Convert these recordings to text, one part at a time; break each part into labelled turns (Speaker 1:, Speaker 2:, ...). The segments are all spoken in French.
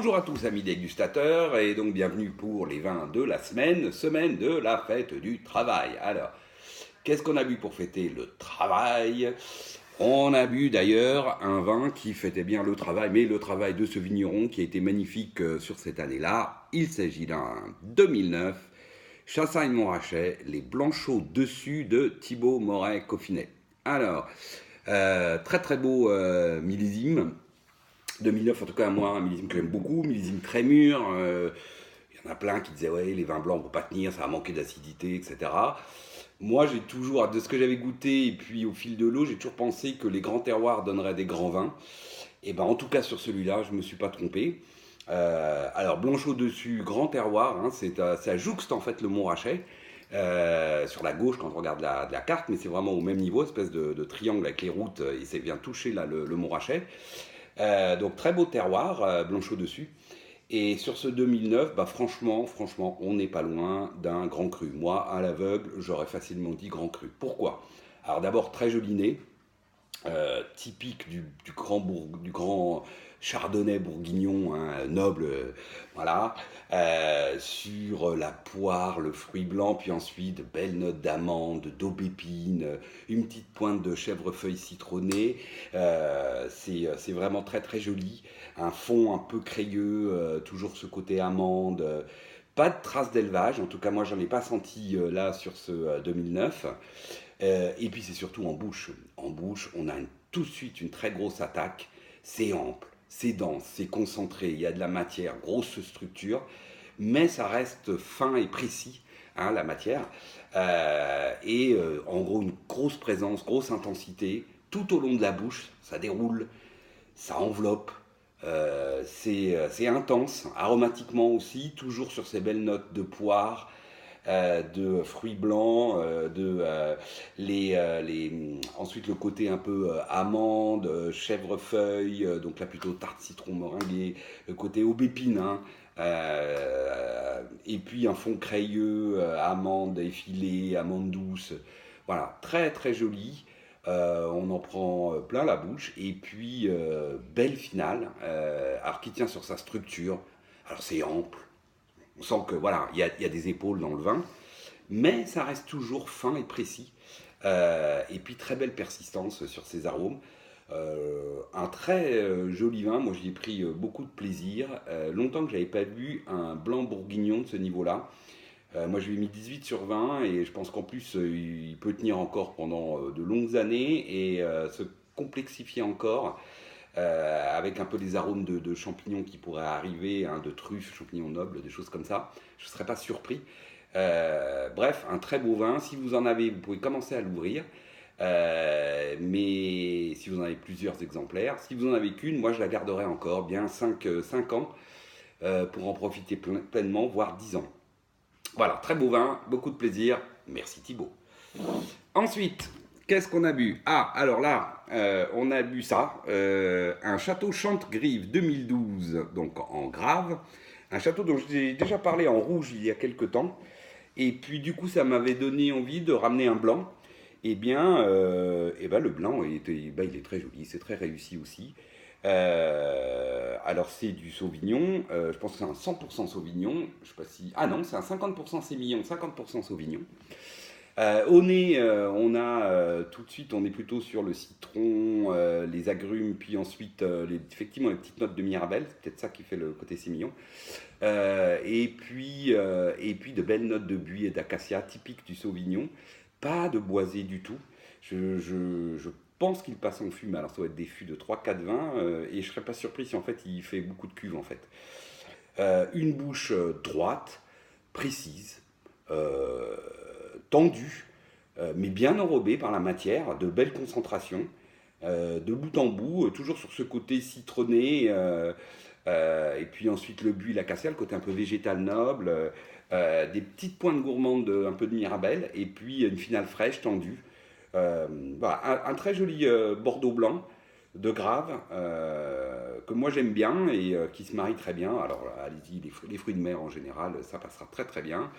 Speaker 1: Bonjour à tous amis dégustateurs et donc bienvenue pour les vins de la semaine de la fête du travail. Alors, qu'est-ce qu'on a bu pour fêter le travail? On a bu d'ailleurs un vin qui fêtait bien le travail, mais le travail de ce vigneron qui a été magnifique sur cette année-là. Il s'agit d'un 2009, Chassagne-Montrachet, les Blanchots dessus de Thibaut Moret-Coffinet. Alors, très très beau millésime. 2009, en tout cas, moi, un millésime que j'aime beaucoup, millésime très mûr. Il y en a plein qui disaient, ouais, les vins blancs ne vont pas tenir, ça va manquer d'acidité, etc. Moi, j'ai toujours, de ce que j'avais goûté, et puis au fil de l'eau, j'ai toujours pensé que les grands terroirs donneraient des grands vins. Et ben, en tout cas, sur celui-là, je ne me suis pas trompé. Alors, Blanchot dessus, grand terroir, hein, ça jouxte en fait le Montrachet. Sur la gauche quand on regarde la carte, mais c'est vraiment au même niveau, espèce de triangle avec les routes, et ça vient toucher là le Montrachet. Donc très beau terroir, Blanchot dessus. Et sur ce 2009, bah franchement, on n'est pas loin d'un grand cru. Moi, à l'aveugle, j'aurais facilement dit grand cru. Pourquoi? Alors d'abord, très joli nez, typique du grand chardonnay bourguignon, hein, noble, voilà, sur la poire, le fruit blanc, puis ensuite de belles notes d'amande, d'aubépine, une petite pointe de chèvrefeuille citronnée. C'est vraiment très très joli, un fond un peu crayeux, toujours ce côté amande. Pas de traces d'élevage, en tout cas moi j'en ai pas senti là sur ce 2009. Et puis c'est surtout en bouche. En bouche, on a tout de suite une très grosse attaque. C'est ample, c'est dense, c'est concentré, il y a de la matière, grosse structure, mais ça reste fin et précis, hein, la matière. En gros, une grosse présence, grosse intensité, tout au long de la bouche, ça déroule, ça enveloppe. C'est intense, aromatiquement aussi, toujours sur ces belles notes de poire, de fruits blancs, ensuite le côté un peu amande, chèvrefeuille, donc là plutôt tarte citron meringuée, le côté aubépine, hein, et puis un fond crayeux, amande effilée, amande douce, voilà, très très joli. On en prend plein la bouche et puis belle finale, alors qui tient sur sa structure. Alors c'est ample, on sent que voilà, il y a des épaules dans le vin, mais ça reste toujours fin et précis. Et puis très belle persistance sur ces arômes. Un très joli vin, moi j'y ai pris beaucoup de plaisir. Longtemps que j'avais pas bu un blanc bourguignon de ce niveau-là. Moi je lui ai mis 18 sur 20 et je pense qu'en plus il peut tenir encore pendant de longues années et se complexifier encore avec un peu des arômes de champignons qui pourraient arriver, hein, de truffes, champignons nobles, des choses comme ça. Je ne serais pas surpris. Bref, un très beau vin. Si vous en avez, vous pouvez commencer à l'ouvrir. Mais si vous en avez plusieurs exemplaires, si vous en avez qu'une, moi je la garderai encore bien 5 ans pour en profiter pleinement, voire 10 ans. Voilà, très beau vin, beaucoup de plaisir. Merci Thibaut. Ensuite, qu'est-ce qu'on a bu? Ah, alors là, on a bu ça, un château Chantegrive 2012, donc en grave, un château dont j'ai déjà parlé en rouge il y a quelques temps, et puis du coup ça m'avait donné envie de ramener un blanc. Le blanc il est très joli, c'est très réussi aussi. Alors c'est du Sauvignon, je pense que c'est un 100% Sauvignon, je sais pas si... Ah non, c'est un 50% Sémillon, 50% Sauvignon. Au nez, on a tout de suite, on est plutôt sur le citron, les agrumes, puis ensuite effectivement les petites notes de mirabelle, c'est peut-être ça qui fait le côté sémillon. Et puis de belles notes de buis et d'acacia typiques du Sauvignon. Pas de boisé du tout. Je pense qu'il passe en fût, mais alors ça va être des fûts de 3-4 vins, et je serais pas surpris si en fait il fait beaucoup de cuves en fait. Une bouche droite, précise, euh, tendue, mais bien enrobée par la matière, de belles concentrations, de bout en bout, toujours sur ce côté citronné, et puis ensuite le buis, la cassia, le côté un peu végétal noble, des petites pointes gourmandes, un peu de mirabelle, et puis une finale fraîche, tendue. Voilà, un très joli Bordeaux blanc de Grave, que moi j'aime bien et qui se marie très bien. Alors allez-y, les fruits de mer en général, ça passera très très bien.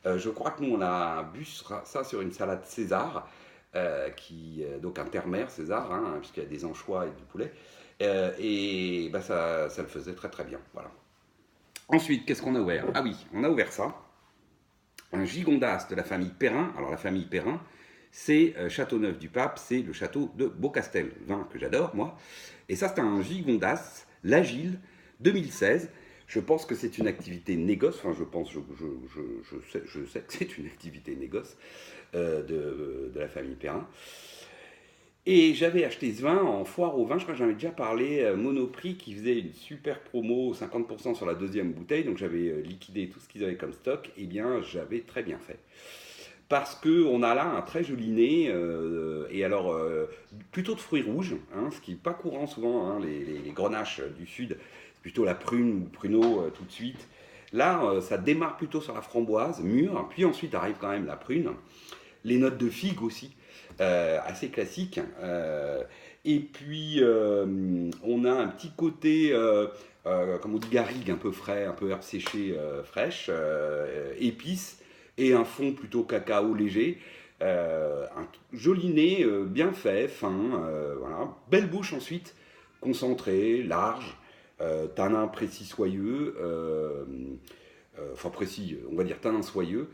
Speaker 1: Je crois que nous on a bu ça sur une salade César, donc un terre-mer César, hein, puisqu'il y a des anchois et du poulet. Et bah, ça le faisait très très bien. Voilà. Ensuite, qu'est-ce qu'on a ouvert? Ah oui, on a ouvert ça. Un gigondas de la famille Perrin. Alors la famille Perrin, c'est Châteauneuf-du-Pape, c'est le château de Beaucastel, vin que j'adore moi. Et ça, c'est un gigondas, l'Agile 2016. Je pense que c'est une activité négoce, enfin je sais que c'est une activité négoce de la famille Perrin. Et j'avais acheté ce vin en foire au vin, je crois que j'en avais déjà parlé, Monoprix qui faisait une super promo, 50% sur la deuxième bouteille, donc j'avais liquidé tout ce qu'ils avaient comme stock, et bien j'avais très bien fait. Parce qu'on a là un très joli nez, et alors plutôt de fruits rouges, hein, ce qui n'est pas courant souvent, hein, les grenaches du sud, c'est plutôt la prune ou le pruneau tout de suite. Là, ça démarre plutôt sur la framboise, mûre, puis ensuite arrive quand même la prune, les notes de figue aussi, assez classiques. Et puis, on a un petit côté, comme on dit, garrigue, un peu frais, un peu herbe séchée fraîche, épices, et un fond plutôt cacao léger. Un joli nez, bien fait, fin, voilà. Belle bouche ensuite, concentrée, large, tanin précis soyeux, enfin précis, on va dire tanin soyeux,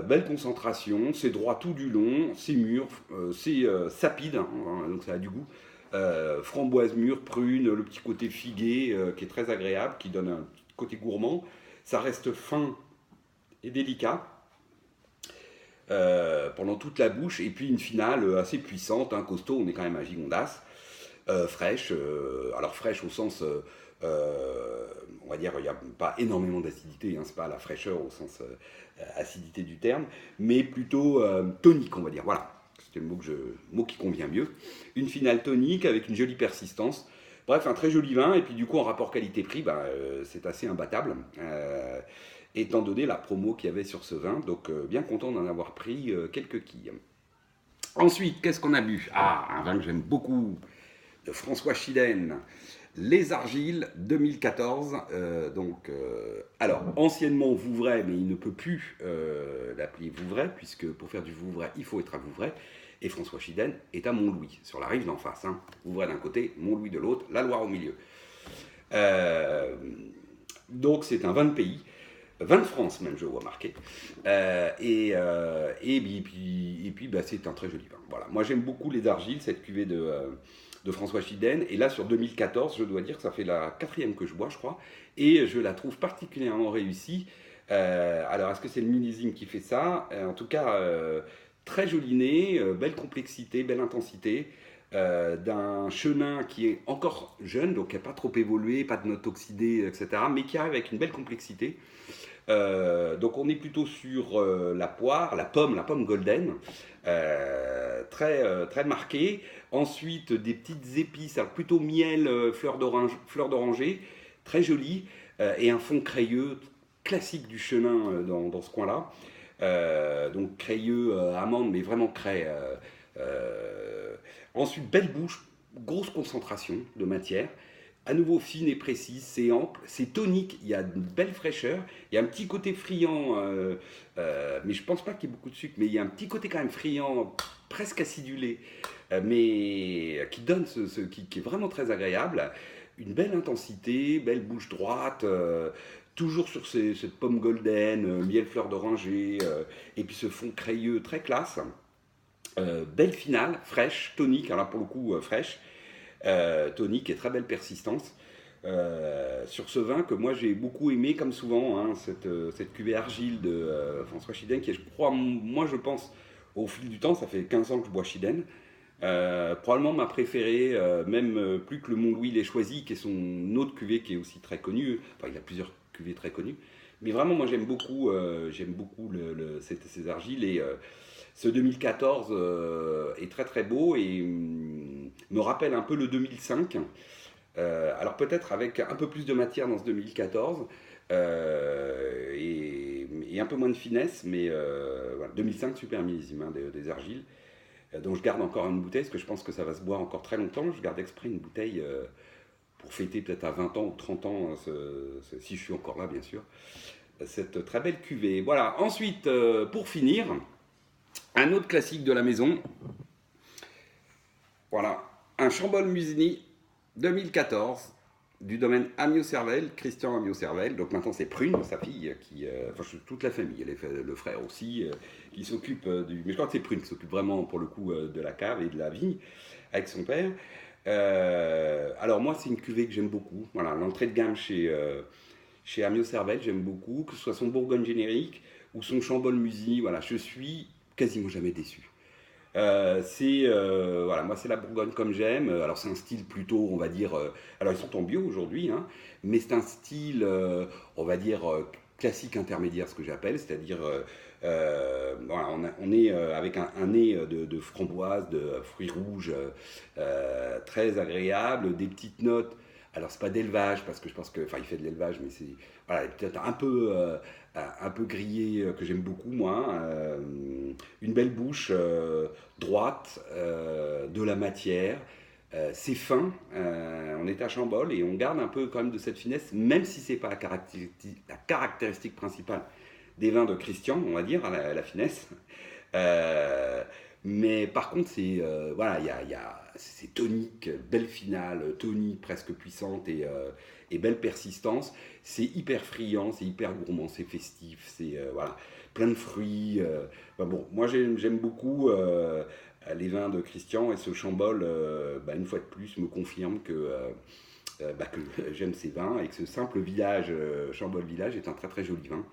Speaker 1: belle concentration, c'est droit tout du long, c'est mûr, c'est sapide, hein, donc ça a du goût. Framboise mûre, prune, le petit côté figué qui est très agréable, qui donne un petit côté gourmand. Ça reste fin et délicat pendant toute la bouche, et puis une finale assez puissante, hein, costaud, on est quand même à Gigondas, fraîche, alors fraîche au sens on va dire, il n'y a pas énormément d'acidité, hein, c'est pas la fraîcheur au sens acidité du terme, mais plutôt tonique, on va dire. Voilà, c'était le mot qui convient mieux. Une finale tonique avec une jolie persistance. Bref, un très joli vin, et puis du coup, en rapport qualité-prix, bah, c'est assez imbattable, étant donné la promo qu'il y avait sur ce vin, donc bien content d'en avoir pris quelques quilles. Ensuite, qu'est-ce qu'on a bu? Ah, un vin que j'aime beaucoup, de François Chidenne, Les Argiles 2014. Alors, anciennement Vouvray, mais il ne peut plus l'appeler Vouvray, puisque pour faire du Vouvray, il faut être à Vouvray. Et François Chidenne est à Montlouis, sur la rive d'en face. Hein. Vouvray d'un côté, Montlouis de l'autre, la Loire au milieu. Donc, c'est un vin de pays. Vin de France, même, je vois marqué. Et puis bah, c'est un très joli vin. Voilà. Moi, j'aime beaucoup Les Argiles, cette cuvée de François Chidenne. Et là, sur 2014, je dois dire que ça fait la 4e que je bois, je crois. Et je la trouve particulièrement réussie. Alors, est-ce que c'est le millésime qui fait ça? En tout cas, très joli nez, belle complexité, belle intensité. D'un chenin qui est encore jeune, donc qui n'a pas trop évolué, pas de notes oxydées, etc., mais qui arrive avec une belle complexité. Donc on est plutôt sur la poire, la pomme golden, très marquée. Ensuite des petites épices, alors plutôt miel, fleur d'oranger, très joli, et un fond crayeux classique du chenin dans ce coin-là. Donc crayeux, amande, mais vraiment cray. Ensuite belle bouche, grosse concentration de matière à nouveau fine et précise, c'est ample, c'est tonique, il y a une belle fraîcheur, il y a un petit côté friand, mais je pense pas qu'il y ait beaucoup de sucre, mais il y a un petit côté quand même friand, presque acidulé, mais qui donne qui est vraiment très agréable. Une belle intensité, belle bouche droite, toujours sur cette pomme golden, miel fleur d'oranger, et puis ce fond crayeux très classe. Belle finale, fraîche, tonique, alors pour le coup fraîche, tonique et très belle persistance. Sur ce vin que moi j'ai beaucoup aimé, comme souvent, hein, cette cuvée argile de François Chidenne, qui est, je crois, moi je pense, au fil du temps, ça fait 15 ans que je bois Chidenne, probablement ma préférée, même plus que le Montlouis Les Choisis, qui est son autre cuvée qui est aussi très connue, enfin il a plusieurs cuvées très connues, mais vraiment moi j'aime beaucoup ces argiles, et ce 2014 est très très beau et me rappelle un peu le 2005. Alors peut-être avec un peu plus de matière dans ce 2014 et un peu moins de finesse, mais voilà, 2005 super millésime hein, des argiles, dont je garde encore une bouteille parce que je pense que ça va se boire encore très longtemps. Je garde exprès une bouteille pour fêter peut-être à 20 ans ou 30 ans, si je suis encore là bien sûr, cette très belle cuvée. Voilà, ensuite pour finir, un autre classique de la maison. Voilà, un Chambol Musigny 2014, du domaine Amiot-Cervelle, Christian Amiot-Cervelle. Donc maintenant c'est Prune, sa fille, toute la famille, le frère aussi, qui s'occupe du. Mais je crois que c'est Prune qui s'occupe vraiment pour le coup de la cave et de la vigne avec son père. Alors moi c'est une cuvée que j'aime beaucoup. Voilà, l'entrée de gamme chez Amiot-Cervelle, j'aime beaucoup, que ce soit son Bourgogne générique ou son Chambol Musi. Voilà, je suis quasiment jamais déçu. Voilà, moi c'est la Bourgogne comme j'aime. Alors c'est un style plutôt, on va dire, alors ils sont en bio aujourd'hui, hein, mais c'est un style, on va dire, classique intermédiaire, ce que j'appelle, c'est-à-dire, voilà, on est avec un nez de framboise, de fruits rouges, très agréable, des petites notes. Alors c'est pas d'élevage parce que je pense que, enfin il fait de l'élevage, mais c'est voilà, peut-être un peu grillé que j'aime beaucoup moi. Une belle bouche droite, de la matière. C'est fin, on est à Chambol et on garde un peu quand même de cette finesse, même si c'est pas la caractéristique principale des vins de Christian, on va dire, la finesse. Euh, mais par contre, voilà, c'est tonique, belle finale, tonique, presque puissante et belle persistance. C'est hyper friand, c'est hyper gourmand, c'est festif, c'est voilà, plein de fruits. Enfin bon, moi j'aime beaucoup les vins de Christian et ce Chambol, une fois de plus, me confirme que j'aime ces vins et que ce simple village, Chambol Village, est un très très joli vin.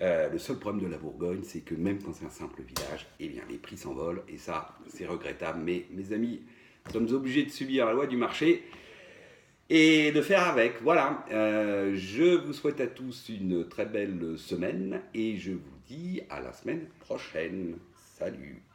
Speaker 1: Le seul problème de la Bourgogne, c'est que même quand c'est un simple village, eh bien, les prix s'envolent et ça, c'est regrettable. Mais mes amis, nous sommes obligés de subir la loi du marché et de faire avec. Voilà, je vous souhaite à tous une très belle semaine et je vous dis à la semaine prochaine. Salut!